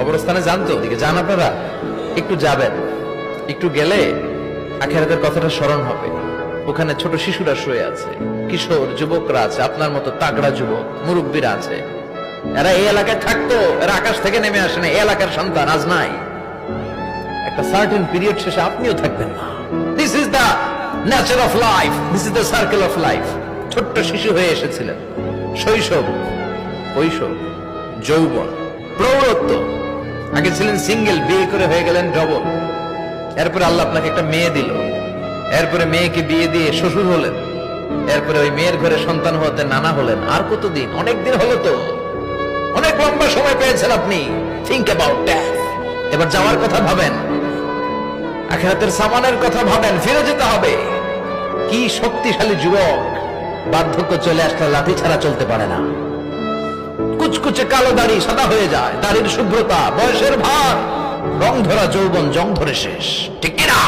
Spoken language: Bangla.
কবরস্থানে যান তো, ওদিকে যান আপনারা, একটু যাবেন, একটু গেলে আখিরাতের কথাটা স্মরণ হবে। ওখানে ছোট শিশুরা শুয়ে আছে, কিশোর যুবকরা আছে, আপনার মতো তাগড়া যুবক মুরব্বীরা আছে। এরা এই এলাকায় থাকতো, এরা আকাশ থেকে নেমে আসে না, এই এলাকার সন্তান আজ নাই। একটা সার্টেন পিরিয়ড শেষে আপনিও থাকবেন না। This is the nature of life, this is the circle of life. ছোট্ট শিশু হয়ে এসেছিলেন, শৈশব, কৈশোর, যৌবন, প্রৌঢ়ত্ব। আগে ছিলেন সিঙ্গেল, বিয়ে করে হয়ে গেলেন ডবল। এরপরে আল্লাহ আপনাকে একটা মেয়ে দিল, এরপরে মেয়েকে বিয়ে দিয়ে শ্বশুর হলেন, এরপরে ওই মেয়ের ঘরে সন্তান হতে নানা হলেন। আর কতদিন? অনেক দিন হলো তো, অনেক লম্বা সময় পেয়েছেন আপনি। Think about that. এবার যাওয়ার কথা ভাবেন, আখিরাতের সামানের কথা ভাবেন, ফিরে যেতে হবে। কি শক্তিশালী যুবক, বার্ধক্য চলে আসলে লাঠি ছাড়া চলতে পারে না। কুচকুচে কালো দাড়ি সাদা হয়ে যায়, দাড়ির শুভ্রতা, বয়সের ভার, রং ধরা যৌবন জং ধরে শেষ, ঠিক কিনা?